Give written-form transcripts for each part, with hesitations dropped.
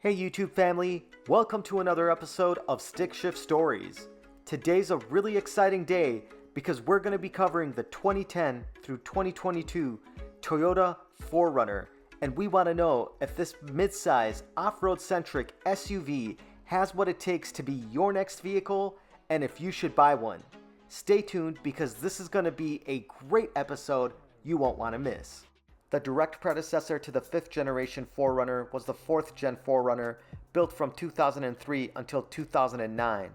Hey YouTube family, welcome to another episode of Stick Shift Stories. Today's a really exciting day because we're going to be covering the 2010 through 2022 Toyota 4Runner, and we want to know if this mid-size off-road centric SUV has what it takes to be your next vehicle and if you should buy one. Stay tuned because this is going to be a great episode you won't want to miss. The direct predecessor to the 5th generation 4Runner was the 4th gen 4Runner, built from 2003 until 2009.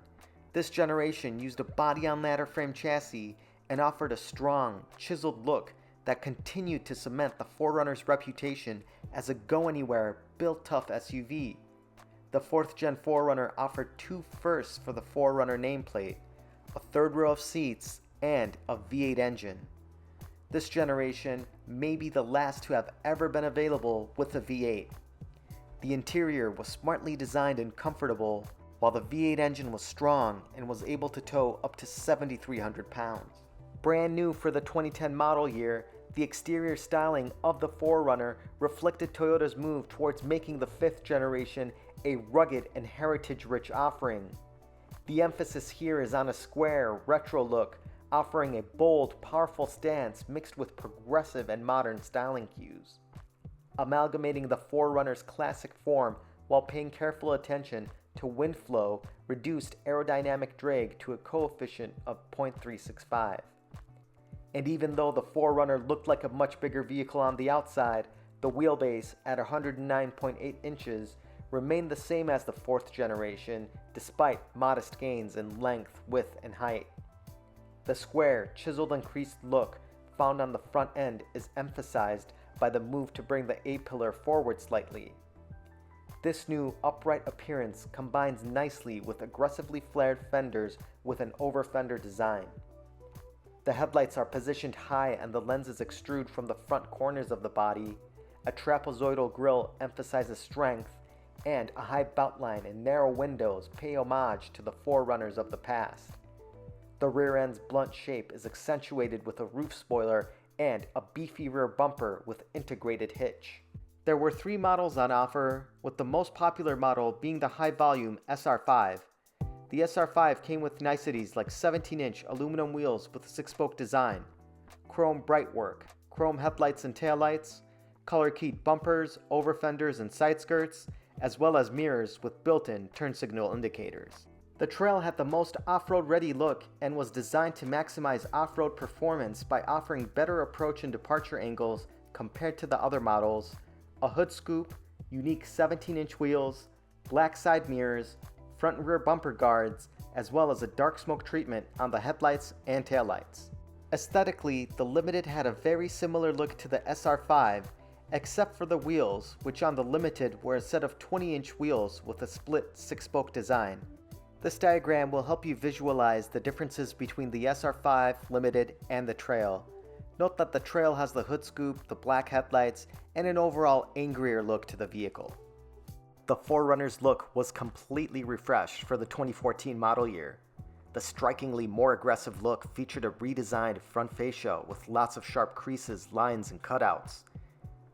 This generation used a body-on-ladder frame chassis and offered a strong, chiseled look that continued to cement the 4Runner's reputation as a go-anywhere, built-tough SUV. The 4th gen 4Runner offered two firsts for the 4Runner nameplate, a third row of seats, and a V8 engine. This generation may be the last to have ever been available with a V8. The interior was smartly designed and comfortable, while the V8 engine was strong and was able to tow up to 7,300 pounds. Brand new for the 2010 model year, the exterior styling of the 4Runner reflected Toyota's move towards making the 5th generation a rugged and heritage-rich offering. The emphasis here is on a square, retro look, offering a bold, powerful stance mixed with progressive and modern styling cues. Amalgamating the 4Runner's classic form while paying careful attention to wind flow reduced aerodynamic drag to a coefficient of 0.365. And even though the 4Runner looked like a much bigger vehicle on the outside, the wheelbase at 109.8 inches remained the same as the 4th generation despite modest gains in length, width, and height. The square, chiseled and creased look found on the front end is emphasized by the move to bring the A-pillar forward slightly. This new upright appearance combines nicely with aggressively flared fenders with an over-fender design. The headlights are positioned high and the lenses extrude from the front corners of the body. A trapezoidal grille emphasizes strength, and a high beltline and narrow windows pay homage to the 4Runners of the past. The rear end's blunt shape is accentuated with a roof spoiler and a beefy rear bumper with integrated hitch. There were three models on offer, with the most popular model being the high-volume SR5. The SR5 came with niceties like 17-inch aluminum wheels with a 6-spoke design, chrome brightwork, chrome headlights and taillights, color-keyed bumpers, over-fenders, and side skirts, as well as mirrors with built-in turn signal indicators. The Trail had the most off-road ready look and was designed to maximize off-road performance by offering better approach and departure angles compared to the other models, a hood scoop, unique 17-inch wheels, black side mirrors, front and rear bumper guards, as well as a dark smoke treatment on the headlights and taillights. Aesthetically, the Limited had a very similar look to the SR5, except for the wheels, which on the Limited were a set of 20-inch wheels with a split 6-spoke design. This diagram will help you visualize the differences between the SR5, Limited, and the Trail. Note that the Trail has the hood scoop, the black headlights, and an overall angrier look to the vehicle. The 4Runner's look was completely refreshed for the 2014 model year. The strikingly more aggressive look featured a redesigned front fascia with lots of sharp creases, lines, and cutouts.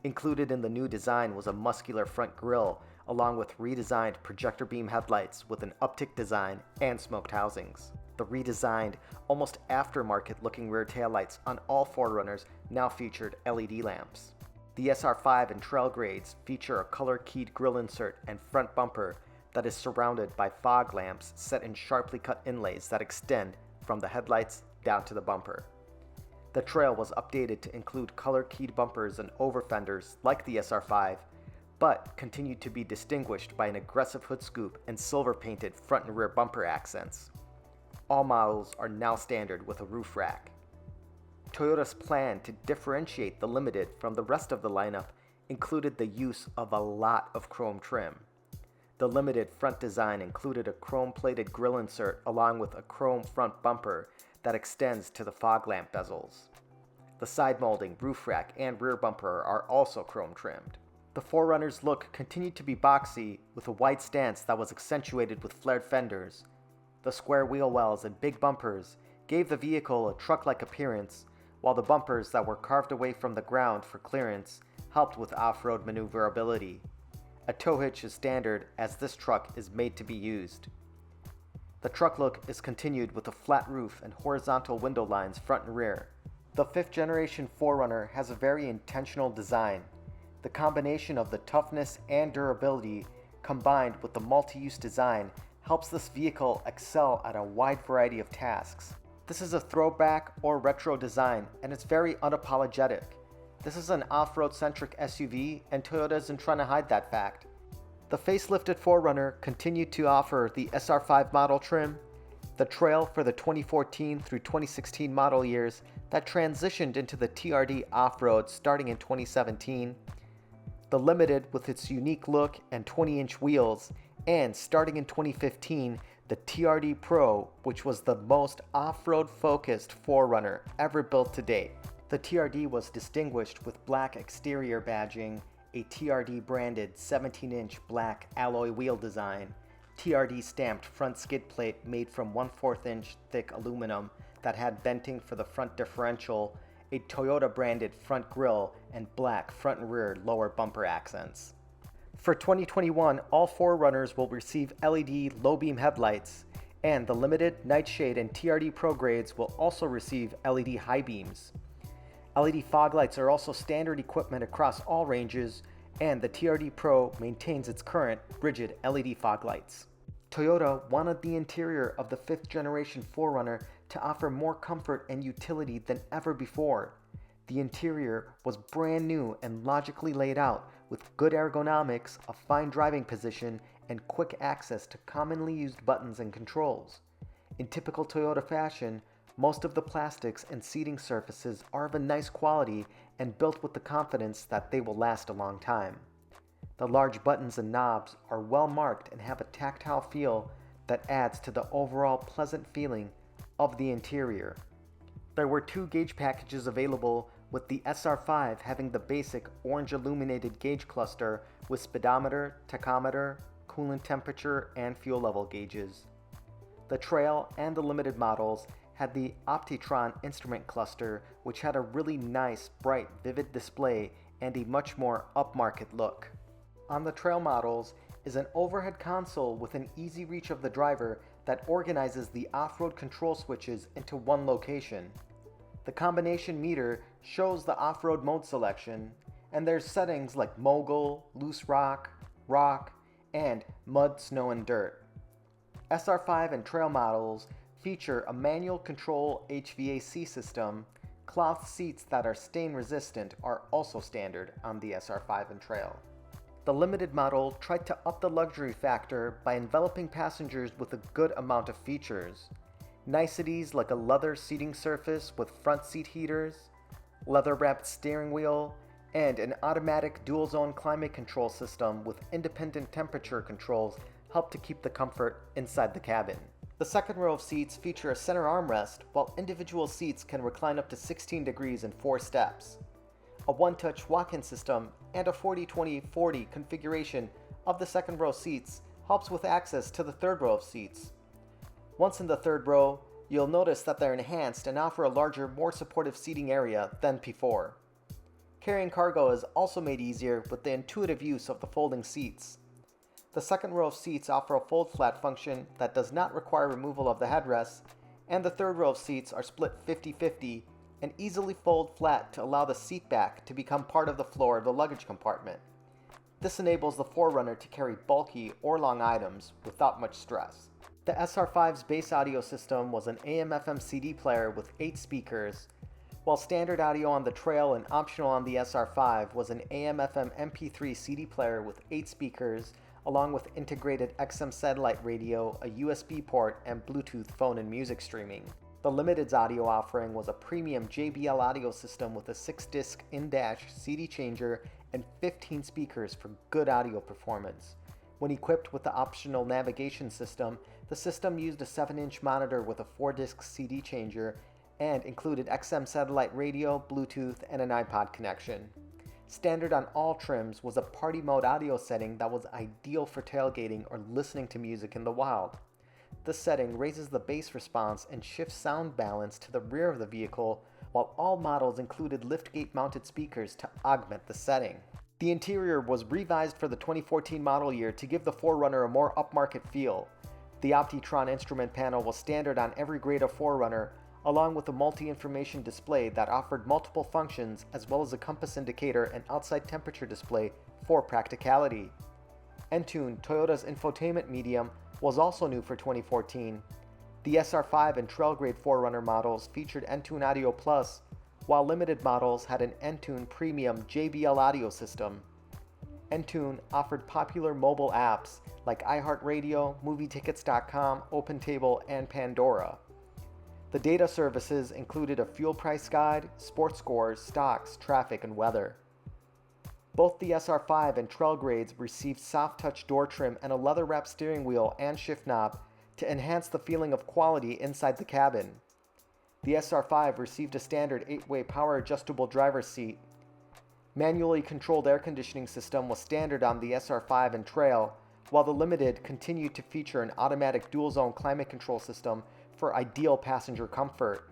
Included in the new design was a muscular front grille, along with redesigned projector beam headlights with an uptick design and smoked housings. The redesigned, almost aftermarket-looking rear taillights on all 4Runners now featured LED lamps. The SR5 and Trail grades feature a color-keyed grille insert and front bumper that is surrounded by fog lamps set in sharply cut inlays that extend from the headlights down to the bumper. The Trail was updated to include color-keyed bumpers and over-fenders like the SR5, but continued to be distinguished by an aggressive hood scoop and silver-painted front and rear bumper accents. All models are now standard with a roof rack. Toyota's plan to differentiate the Limited from the rest of the lineup included the use of a lot of chrome trim. The Limited front design included a chrome-plated grille insert along with a chrome front bumper that extends to the fog lamp bezels. The side molding, roof rack, and rear bumper are also chrome trimmed. The 4Runner's look continued to be boxy with a wide stance that was accentuated with flared fenders. The square wheel wells and big bumpers gave the vehicle a truck-like appearance, while the bumpers that were carved away from the ground for clearance helped with off-road maneuverability. A tow hitch is standard as this truck is made to be used. The truck look is continued with a flat roof and horizontal window lines front and rear. The 5th generation 4Runner has a very intentional design. The combination of the toughness and durability combined with the multi-use design helps this vehicle excel at a wide variety of tasks. This is a throwback or retro design, and it's very unapologetic. This is an off-road centric SUV, and Toyota isn't trying to hide that fact. The facelifted 4Runner continued to offer the SR5 model trim, the Trail for the 2014 through 2016 model years that transitioned into the TRD off-road starting in 2017, the Limited with its unique look and 20-inch wheels, and starting in 2015, the TRD Pro, which was the most off-road focused 4Runner ever built to date. The TRD was distinguished with black exterior badging, a TRD branded 17-inch black alloy wheel design, TRD stamped front skid plate made from 1/4 inch thick aluminum that had venting for the front differential, a Toyota branded front grille, and black front and rear lower bumper accents. For 2021, all 4Runners will receive LED low beam headlights, and the Limited, Nightshade, and TRD Pro grades will also receive LED high beams. LED fog lights are also standard equipment across all ranges, and the TRD Pro maintains its current rigid LED fog lights. Toyota wanted the interior of the 5th generation 4Runner to offer more comfort and utility than ever before. The interior was brand new and logically laid out with good ergonomics, a fine driving position, and quick access to commonly used buttons and controls. In typical Toyota fashion, most of the plastics and seating surfaces are of a nice quality and built with the confidence that they will last a long time. The large buttons and knobs are well marked and have a tactile feel that adds to the overall pleasant feeling of the interior. There were 2 gauge packages available, with the SR5 having the basic orange illuminated gauge cluster with speedometer, tachometer, coolant temperature, and fuel level gauges. The Trail and the Limited models had the Optitron instrument cluster, which had a really nice, bright, vivid display and a much more upmarket look. On the Trail models is an overhead console with an easy reach of the driver that organizes the off-road control switches into one location. The combination meter shows the off-road mode selection, and there's settings like mogul, loose rock, and mud, snow, and dirt. SR5 and Trail models feature a manual control HVAC system. Cloth seats that are stain resistant are also standard on the SR5 and Trail. The Limited model tried to up the luxury factor by enveloping passengers with a good amount of features. Niceties like a leather seating surface with front seat heaters, leather-wrapped steering wheel, and an automatic dual-zone climate control system with independent temperature controls help to keep the comfort inside the cabin. The second row of seats feature a center armrest, while individual seats can recline up to 16 degrees in 4 steps. A one-touch walk-in system and a 40-20-40 configuration of the second row seats helps with access to the third row of seats. Once in the third row, you'll notice that they're enhanced and offer a larger, more supportive seating area than before. Carrying cargo is also made easier with the intuitive use of the folding seats. The second row of seats offer a fold flat function that does not require removal of the headrests, and the third row of seats are split 50-50 and easily fold flat to allow the seat back to become part of the floor of the luggage compartment. This enables the 4Runner to carry bulky or long items without much stress. The SR5's base audio system was an AM/FM CD player with 8 speakers, while standard audio on the Trail and optional on the SR5 was an AM/FM MP3 CD player with 8 speakers, along with integrated XM satellite radio, a USB port, and Bluetooth phone and music streaming. The Limited's audio offering was a premium JBL audio system with a 6-disc in-dash CD changer and 15 speakers for good audio performance. When equipped with the optional navigation system, the system used a 7-inch monitor with a 4-disc CD changer and included XM satellite radio, Bluetooth, and an iPod connection. Standard on all trims was a party mode audio setting that was ideal for tailgating or listening to music in the wild. This setting raises the bass response and shifts sound balance to the rear of the vehicle, while all models included liftgate mounted speakers to augment the setting. The interior was revised for the 2014 model year to give the 4Runner a more upmarket feel. The Optitron instrument panel was standard on every grade of 4Runner, along with a multi-information display that offered multiple functions as well as a compass indicator and outside temperature display for practicality. Entune, Toyota's infotainment medium, was also new for 2014. The SR5 and trail grade 4Runner models featured Entune Audio Plus, while limited models had an Entune Premium JBL audio system. Entune offered popular mobile apps like iHeartRadio, MovieTickets.com, OpenTable, and Pandora. The data services included a fuel price guide, sports scores, stocks, traffic, and weather. Both the SR5 and trail grades received soft touch door trim and a leather-wrapped steering wheel and shift knob to enhance the feeling of quality inside the cabin. The SR5 received a standard 8-way power adjustable driver's seat. Manually controlled air conditioning system was standard on the SR5 and trail, while the Limited continued to feature an automatic dual-zone climate control system for ideal passenger comfort.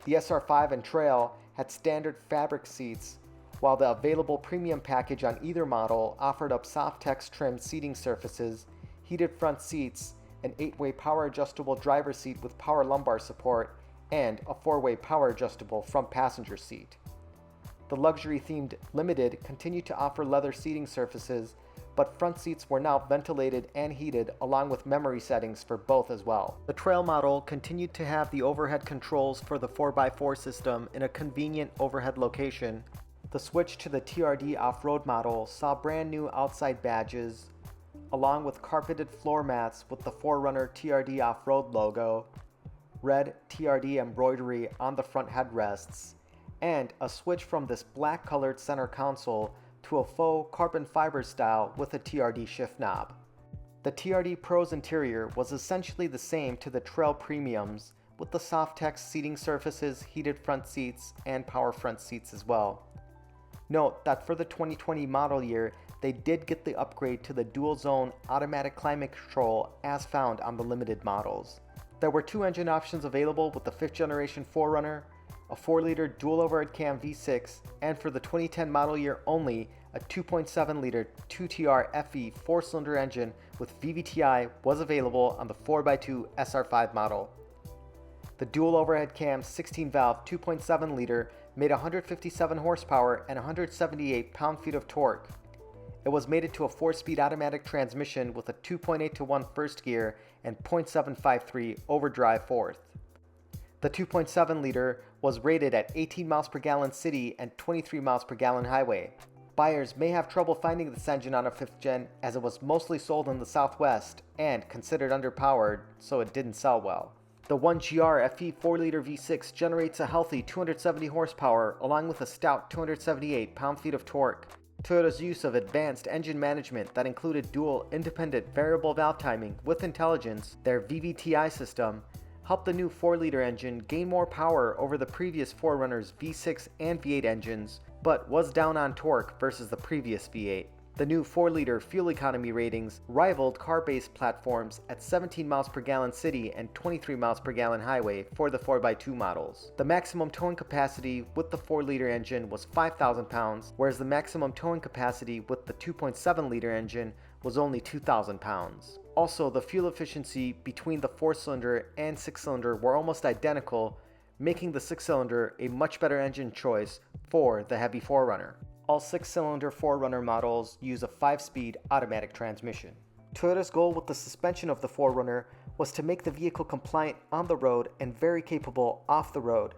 The SR5 and trail had standard fabric seats, while the available premium package on either model offered up soft-tex trimmed seating surfaces, heated front seats, an 8-way power adjustable driver's seat with power lumbar support, and a 4-way power adjustable front passenger seat. The luxury-themed Limited continued to offer leather seating surfaces, but front seats were now ventilated and heated along with memory settings for both as well. The Trail model continued to have the overhead controls for the 4x4 system in a convenient overhead location. The switch to the TRD off-road model saw brand new outside badges, along with carpeted floor mats with the 4Runner TRD off-road logo, red TRD embroidery on the front headrests, and a switch from this black colored center console to a faux carbon fiber style with a TRD shift knob. The TRD Pro's interior was essentially the same to the Trail Premiums, with the soft-tex seating surfaces, heated front seats, and power front seats as well. Note that for the 2020 model year, they did get the upgrade to the dual-zone automatic climate control as found on the limited models. There were two engine options available with the 5th generation 4Runner, a 4-liter dual overhead cam V6, and for the 2010 model year only, a 2.7-liter 2TR FE 4-cylinder engine with VVTi was available on the 4x2 SR5 model. The dual overhead cam 16-valve 2.7-liter made 157 horsepower and 178 pound-feet of torque. It was mated to a 4-speed automatic transmission with a 2.8-to-1 first gear and 0.753 overdrive fourth. The 2.7-liter was rated at 18 miles per gallon city and 23 miles per gallon highway. Buyers may have trouble finding this engine on a 5th gen as it was mostly sold in the Southwest and considered underpowered, so it didn't sell well. The 1GR FE 4-liter V6 generates a healthy 270 horsepower along with a stout 278 pound-feet of torque. Toyota's use of advanced engine management that included dual independent variable valve timing with intelligence, their VVTi system, helped the new 4-liter engine gain more power over the previous 4Runner's V6 and V8 engines, but was down on torque versus the previous V8. The new 4-liter fuel economy ratings rivaled car-based platforms at 17 miles per gallon city and 23 miles per gallon highway for the 4x2 models. The maximum towing capacity with the 4-liter engine was 5,000 pounds, whereas the maximum towing capacity with the 2.7-liter engine was only 2,000 pounds. Also, the fuel efficiency between the 4-cylinder and 6-cylinder were almost identical, making the 6-cylinder a much better engine choice for the heavy 4Runner. All 6-cylinder 4Runner models use a 5-speed automatic transmission. Toyota's goal with the suspension of the 4Runner was to make the vehicle compliant on the road and very capable off the road.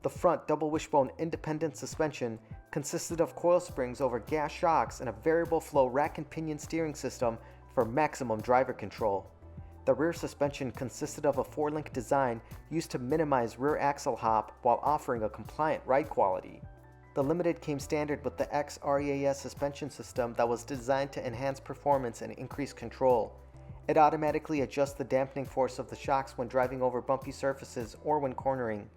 The front double wishbone independent suspension consisted of coil springs over gas shocks and a variable flow rack and pinion steering system for maximum driver control. The rear suspension consisted of a 4-link design used to minimize rear axle hop while offering a compliant ride quality. The Limited came standard with the XREAS suspension system that was designed to enhance performance and increase control. It automatically adjusts the dampening force of the shocks when driving over bumpy surfaces or when cornering.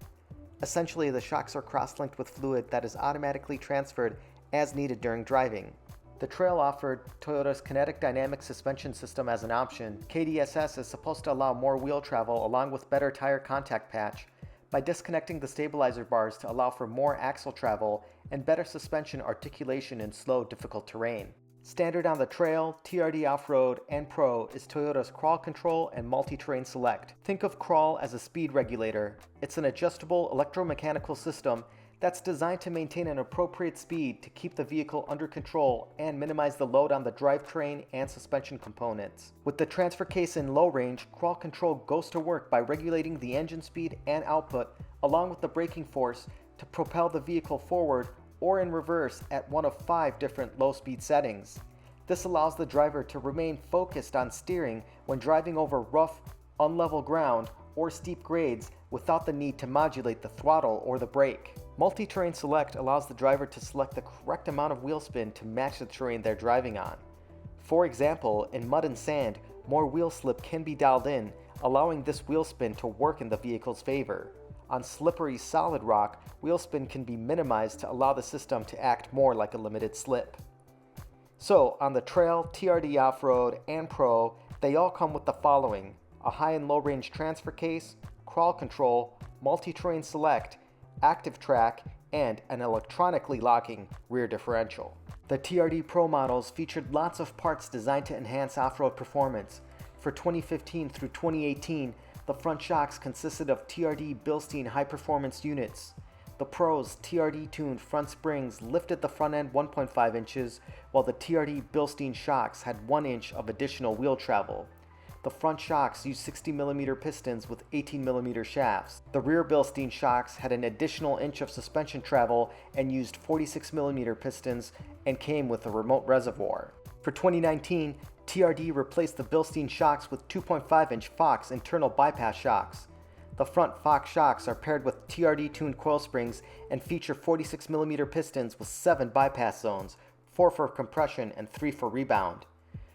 Essentially, the shocks are cross-linked with fluid that is automatically transferred as needed during driving. The Trail offered Toyota's kinetic dynamic suspension system as an option. KDSS is supposed to allow more wheel travel along with better tire contact patch by disconnecting the stabilizer bars to allow for more axle travel and better suspension articulation in slow, difficult terrain. Standard on the Trail, TRD Off-Road, and Pro is Toyota's Crawl Control and Multi-Terrain Select. Think of Crawl as a speed regulator. It's an adjustable electromechanical system that's designed to maintain an appropriate speed to keep the vehicle under control and minimize the load on the drivetrain and suspension components. With the transfer case in low range, Crawl Control goes to work by regulating the engine speed and output along with the braking force to propel the vehicle forward or in reverse at one of 5 different low-speed settings. This allows the driver to remain focused on steering when driving over rough, unlevel ground or steep grades without the need to modulate the throttle or the brake. Multi-Terrain Select allows the driver to select the correct amount of wheel spin to match the terrain they're driving on. For example, in mud and sand, more wheel slip can be dialed in, allowing this wheel spin to work in the vehicle's favor. On slippery solid rock, wheel spin can be minimized to allow the system to act more like a limited slip. So, on the Trail, TRD Off-Road, and Pro, they all come with the following: a high and low range transfer case, Crawl Control, Multi-Terrain Select, Active Track, and an electronically locking rear differential. The TRD Pro models featured lots of parts designed to enhance off-road performance. For 2015 through 2018, the front shocks consisted of TRD Bilstein high-performance units. The Pro's TRD-tuned front springs lifted the front end 1.5 inches, while the TRD Bilstein shocks had 1 inch of additional wheel travel. The front shocks used 60mm pistons with 18mm shafts. The rear Bilstein shocks had an additional inch of suspension travel and used 46mm pistons and came with a remote reservoir. For 2019, TRD replaced the Bilstein shocks with 2.5-inch Fox internal bypass shocks. The front Fox shocks are paired with TRD-tuned coil springs and feature 46mm pistons with 7 bypass zones, 4 for compression and 3 for rebound.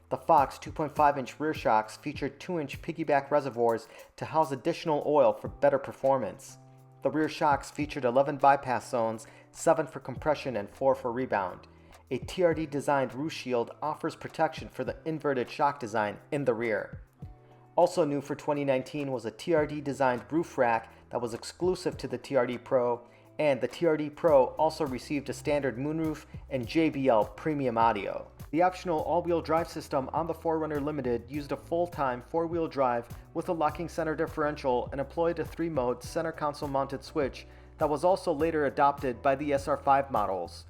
The Fox 2.5-inch rear shocks featured 2-inch piggyback reservoirs to house additional oil for better performance. The rear shocks featured 11 bypass zones, 7 for compression and 4 for rebound. A TRD-designed roof shield offers protection for the inverted shock design in the rear. Also new for 2019 was a TRD-designed roof rack that was exclusive to the TRD Pro, and the TRD Pro also received a standard moonroof and JBL premium audio. The optional all-wheel drive system on the 4Runner Limited used a full-time 4-wheel drive with a locking center differential and employed a 3-mode center console mounted switch that was also later adopted by the SR5 models.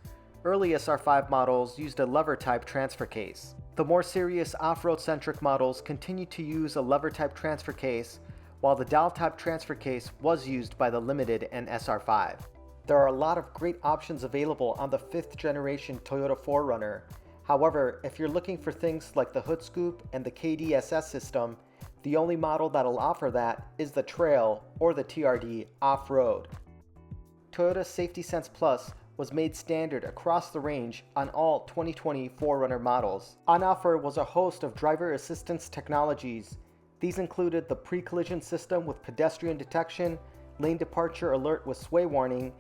Early SR5 models used a lever-type transfer case. The more serious off-road centric models continued to use a lever-type transfer case, while the dial-type transfer case was used by the Limited and SR5. There are a lot of great options available on the 5th generation Toyota 4Runner. However, if you're looking for things like the hood scoop and the KDSS system, the only model that'll offer that is the Trail or the TRD Off-Road. Toyota Safety Sense Plus was made standard across the range on all 2020 4Runner models. On offer was a host of driver assistance technologies. These included the pre-collision system with pedestrian detection, lane departure alert with sway warning,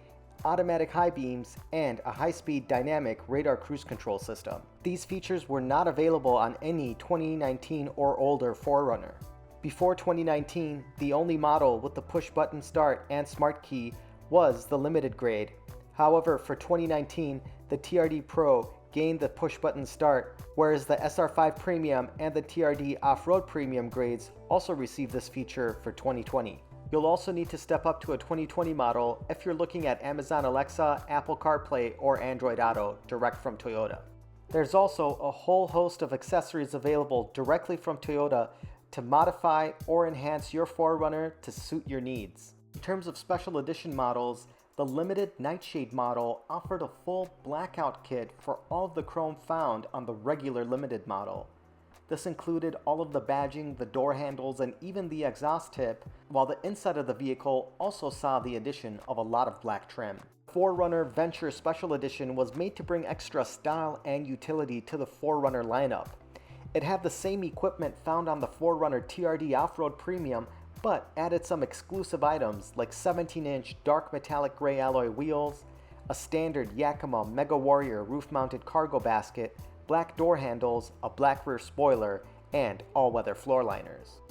automatic high beams, and a high-speed dynamic radar cruise control system. These features were not available on any 2019 or older 4Runner. Before 2019, the only model with the push-button start and smart key was the Limited grade. However, for 2019, the TRD Pro gained the push-button start, whereas the SR5 Premium and the TRD Off-Road Premium grades also received this feature for 2020. You'll also need to step up to a 2020 model if you're looking at Amazon Alexa, Apple CarPlay, or Android Auto direct from Toyota. There's also a whole host of accessories available directly from Toyota to modify or enhance your 4Runner to suit your needs. In terms of special edition models, the Limited Nightshade model offered a full blackout kit for all of the chrome found on the regular Limited model. This included all of the badging, the door handles, and even the exhaust tip, while the inside of the vehicle also saw the addition of a lot of black trim. 4Runner Venture Special Edition was made to bring extra style and utility to the 4Runner lineup. It had the same equipment found on the 4Runner TRD Off-Road Premium, but added some exclusive items like 17-inch dark metallic gray alloy wheels, a standard Yakima Mega Warrior roof-mounted cargo basket, black door handles, a black rear spoiler, and all-weather floor liners.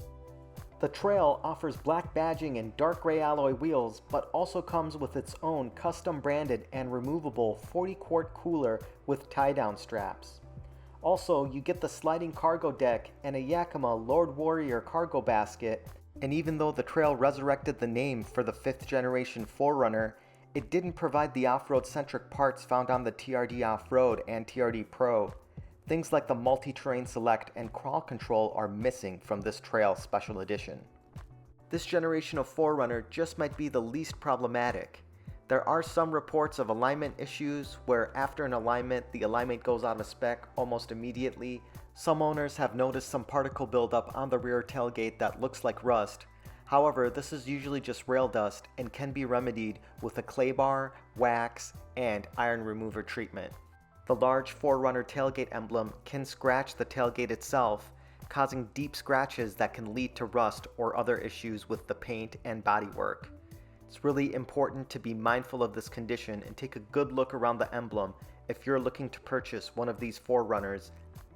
The Trail offers black badging and dark gray alloy wheels, but also comes with its own custom branded and removable 40-quart cooler with tie-down straps. Also, you get the sliding cargo deck and a Yakima Lord Warrior cargo basket, and even though the Trail resurrected the name for the 5th generation 4Runner, it didn't provide the off-road centric parts found on the TRD Off-Road and TRD Pro. Things like the multi-terrain select and crawl control are missing from this Trail Special Edition. This generation of 4Runner just might be the least problematic. There are some reports of alignment issues where after an alignment, the alignment goes out of spec almost immediately. Some owners have noticed some particle buildup on the rear tailgate that looks like rust. However, this is usually just rail dust and can be remedied with a clay bar, wax, and iron remover treatment. The large 4Runner tailgate emblem can scratch the tailgate itself, causing deep scratches that can lead to rust or other issues with the paint and bodywork. It's really important to be mindful of this condition and take a good look around the emblem if you're looking to purchase one of these 4Runners.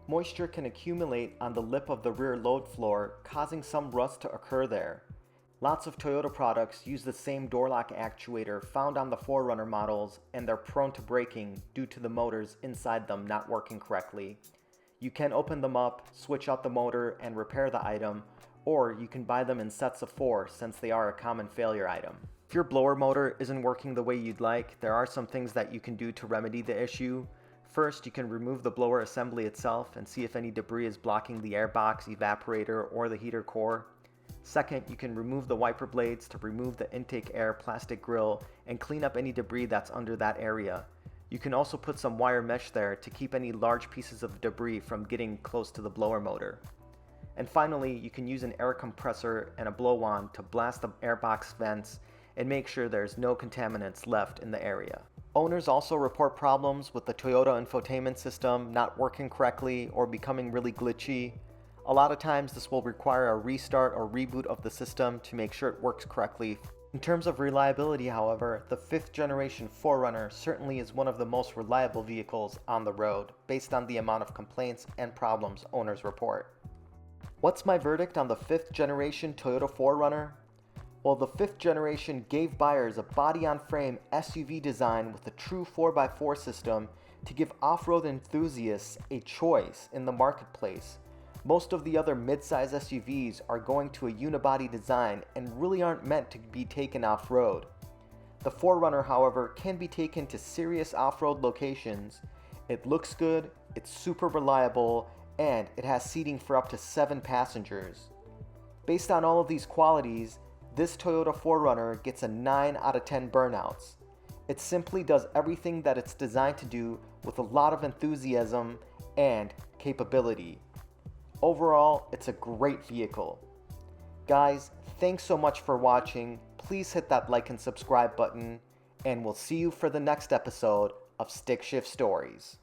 Moisture can accumulate on the lip of the rear load floor, causing some rust to occur there. Lots of Toyota products use the same door lock actuator found on the 4Runner models, and they're prone to breaking due to the motors inside them not working correctly. You can open them up, switch out the motor, and repair the item, or you can buy them in sets of 4 since they are a common failure item. If your blower motor isn't working the way you'd like, there are some things that you can do to remedy the issue. First, you can remove the blower assembly itself and see if any debris is blocking the airbox, evaporator, or the heater core. Second, you can remove the wiper blades to remove the intake air plastic grill and clean up any debris that's under that area. You can also put some wire mesh there to keep any large pieces of debris from getting close to the blower motor. And finally, you can use an air compressor and a blow-on to blast the airbox vents and make sure there's no contaminants left in the area. Owners also report problems with the Toyota infotainment system not working correctly or becoming really glitchy. A lot of times this will require a restart or reboot of the system to make sure it works correctly. In terms of reliability, however, the 5th generation 4Runner certainly is one of the most reliable vehicles on the road, based on the amount of complaints and problems owners report. What's my verdict on the 5th generation Toyota 4Runner? Well, the 5th generation gave buyers a body-on-frame SUV design with a true 4x4 system to give off-road enthusiasts a choice in the marketplace. Most of the other mid-size SUVs are going to a unibody design and really aren't meant to be taken off-road. The 4Runner, however, can be taken to serious off-road locations. It looks good, it's super reliable, and it has seating for up to 7 passengers. Based on all of these qualities, this Toyota 4Runner gets a 9 out of 10 burnouts. It simply does everything that it's designed to do with a lot of enthusiasm and capability. Overall, it's a great vehicle. Guys, thanks so much for watching. Please hit that like and subscribe button, and we'll see you for the next episode of Stick Shift Stories.